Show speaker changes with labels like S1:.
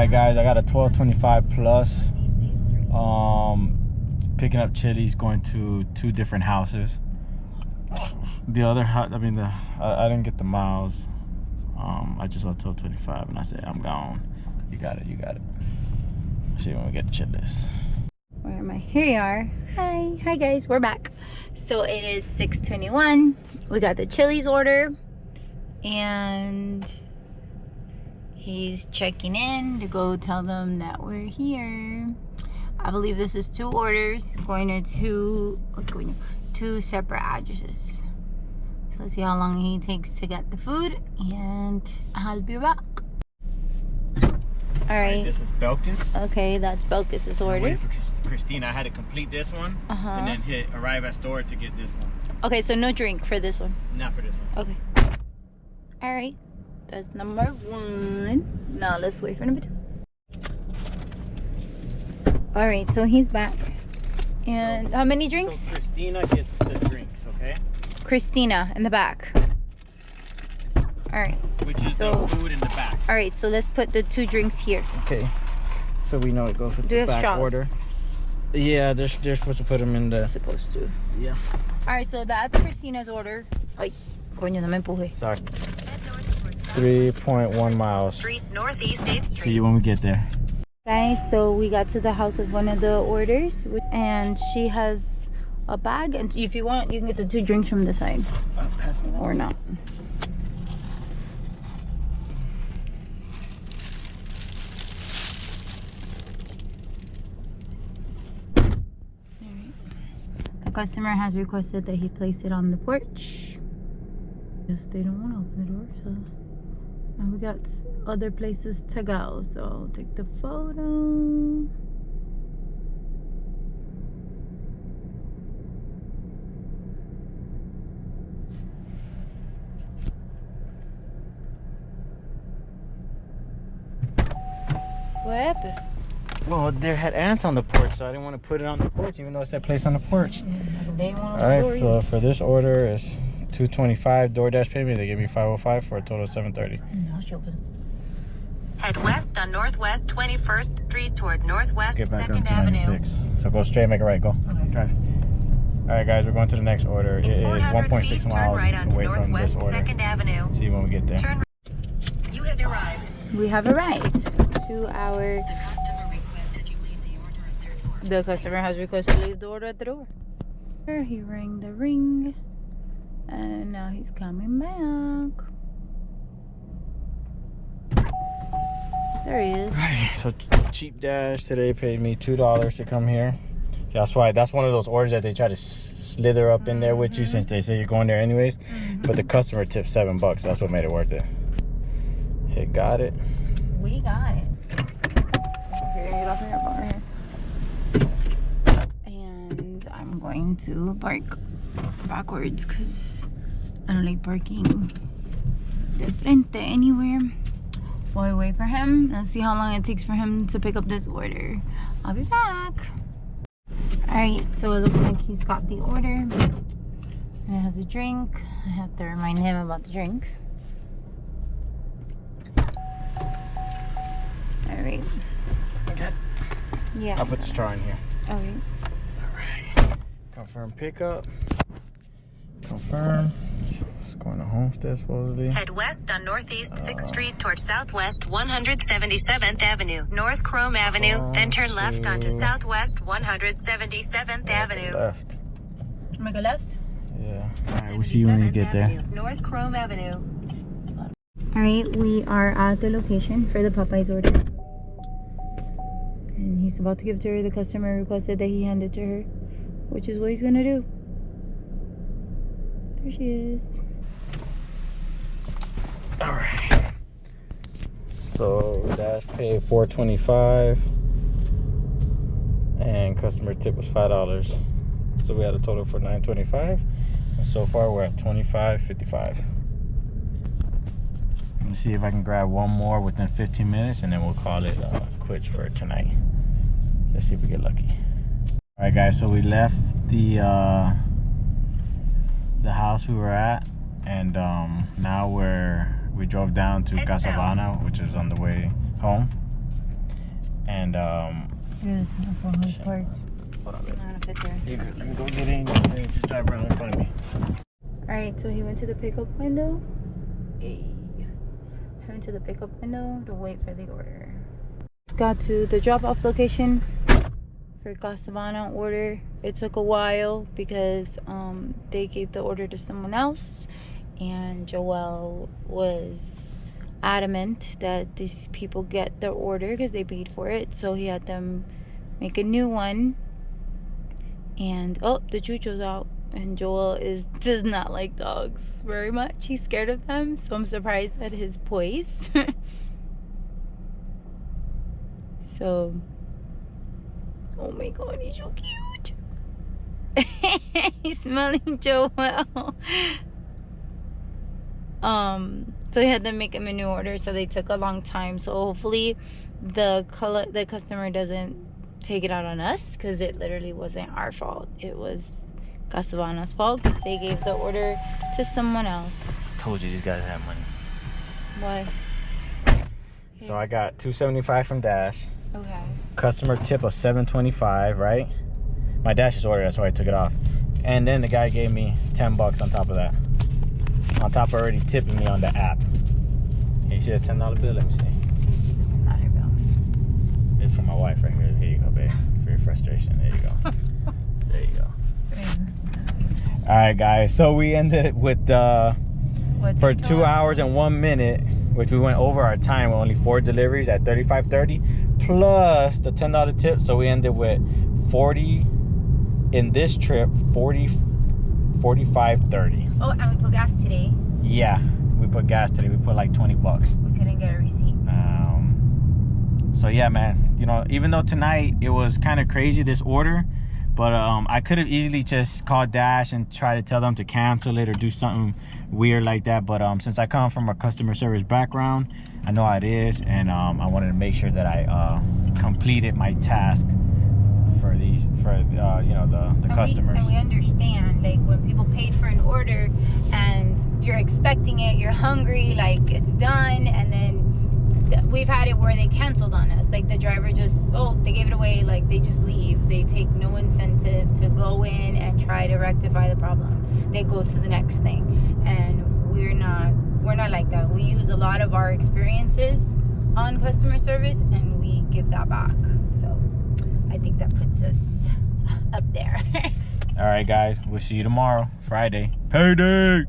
S1: Alright guys, I got a 1225 plus. Picking up chilies, going to 2 different houses. The other house, I mean, I didn't get the miles. I just saw 1225 and I said, I'm gone. You got it, you got it. Let's see when we get the chilies.
S2: Where am I? Here you are. Hi guys, we're back. So it is 6:21. We got the chilies order and he's checking in to go tell them that we're here. I believe this is 2 orders going to 2 separate addresses. So let's see how long he takes to get the food and I'll be back. All right.
S1: This is Belkis.
S2: Okay, that's Belkis' order.
S1: I'm waiting for Christina. I had to complete this one and then hit arrive at store to get this one.
S2: Okay, so no drink for this one.
S1: Not for this one.
S2: Okay. All right. That's number 1. Now let's wait for number 2. All right, so he's back. And how many drinks?
S1: So Christina gets the drinks, okay?
S2: Christina in the back. All right.
S1: Which is the food in the back.
S2: All right, so let's put the 2 drinks here.
S1: Okay. So we know it goes with
S2: the
S1: back
S2: straws?
S1: order. Yeah, they're supposed to put them in the...
S2: Supposed to.
S1: Yeah.
S2: All right, so that's Christina's order. Ay, coño, no me empuje.
S1: Sorry. 3.1 miles.
S3: Street, Northeast 8th Street.
S1: See you when we get there.
S2: Guys, so we got to the house of one of the orders and she has a bag, and if you want you can get the 2 drinks from the side or not. The customer has requested that he place it on the porch. Yes, they don't want to open the door, so. And we got other places to go, so I'll take the photo. What happened?
S1: Well, there had ants on the porch, so I didn't want to put it on the porch, even though it said place on the porch.
S2: They want
S1: All right, so for this order is $225 DoorDash payment. They gave me $505 for a total of $730.
S3: Head west on Northwest 21st Street toward Northwest
S1: Get back on
S3: 2nd Avenue.
S1: 296. So go straight, make a right, go. Okay. Drive. All right, guys, we're going to the next order. It is 1.6 miles
S3: right onto
S1: away from this
S3: Northwest
S1: order.
S3: 2nd Avenue.
S1: See you when we get there.
S3: Turn. You have arrived.
S2: We have arrived to our...
S3: The customer requested you leave the order at their door.
S2: The customer has requested to leave the order at the door. He rang the ring. And now he's coming back. There he is.
S1: Right, so Cheap Dash today paid me $2 to come here. That's why, that's one of those orders that they try to slither up in there with you since they say you're going there anyways. But the customer tipped $7. That's what made it worth it. It got it.
S2: We got it. Okay, get off here, and I'm going to park backwards because I don't like parking de frente anywhere. While we wait for him, let's see how long it takes for him to pick up this order. I'll be back. Alright, so it looks like he's got the order. And it has a drink. I have to remind him about the drink. Alright.
S1: Okay.
S2: Yeah.
S1: I'll put the straw in here.
S2: Alright.
S1: Alright. Confirm pickup. Confirm. So it's going to Homestead supposedly.
S3: Head west on Northeast 6th Street toward Southwest 177th Avenue, North Chrome Avenue, then turn left onto Southwest 177th Avenue.
S1: Left.
S2: Make a left?
S1: Yeah. Alright, we'll see you when you get there.
S3: North Chrome Avenue.
S2: Alright, we are at the location for the Popeyes order. And he's about to give it to her. The customer requested that he hand it to her, which is what he's gonna do. There she is.
S1: Alright. So Dash paid $425 and customer tip was $5. So we had a total for $925. And so far we're at $25.55. Let me see if I can grab one more within 15 minutes and then we'll call it quits for tonight. Let's see if we get lucky. Alright guys, so we left the house we were at, and now we drove down to Casablanca, which is on the way home. And
S2: Yes, that's one who's parked.
S1: hold on,
S2: I don't know how to fit there.
S1: let me go get in. Just drive around in front of me.
S2: Alright, so he went to the pickup window. He went to the pickup window to wait for the order. Got to the drop-off location for Casavana order. It took a while because they gave the order to someone else, and Joel was adamant that these people get their order because they paid for it, so he had them make a new one. And oh, the chucho's out, and Joel does not like dogs very much. He's scared of them, so I'm surprised at his poise. So, oh my god, he's so cute. He's smelling Joel. So he had them make him a new order, so they took a long time. So hopefully the customer doesn't take it out on us, because it literally wasn't our fault. It was Casavana's fault because they gave the order to someone else.
S1: Told you these guys have money.
S2: Why?
S1: So I got $275 from Dash.
S2: Okay.
S1: Customer tip of $7.25, right? My Dash's order, that's why I took it off. And then the guy gave me $10 on top of that. On top of already tipping me on the app. Can you see a $10 bill? Let me see.
S2: Let me see the $10 bill.
S1: It's for my wife right here. Here you go, babe. For your frustration. There you go. There you go. Alright, guys. So we ended with for 2 hours and 1 minute, which we went over our time with only 4 deliveries at $35.30 plus the $10 tip. So we ended with 40 in this trip, 45.30.
S2: Oh, and we put gas today.
S1: Yeah, we put gas today. We put like $20.
S2: We couldn't get a receipt.
S1: So yeah, man, you know, even though tonight it was kind of crazy, this order, but I could have easily just called Dash and try to tell them to cancel it or do something weird like that. But since I come from a customer service background, I know how it is, and I wanted to make sure that I completed my task for these, you know, the customers.
S2: And we understand, like, when people paid for an order and you're expecting it, you're hungry, like it's done, and then we've had it where they canceled on us. Like the driver just, oh, they gave it away, like they just leave. They take no incentive to go in and try to rectify the problem. They go to the next thing, and we're not like that. We use a lot of our experiences on customer service, and we give that back. So I think that puts us up there.
S1: All right, guys, we'll see you tomorrow, Friday. Payday.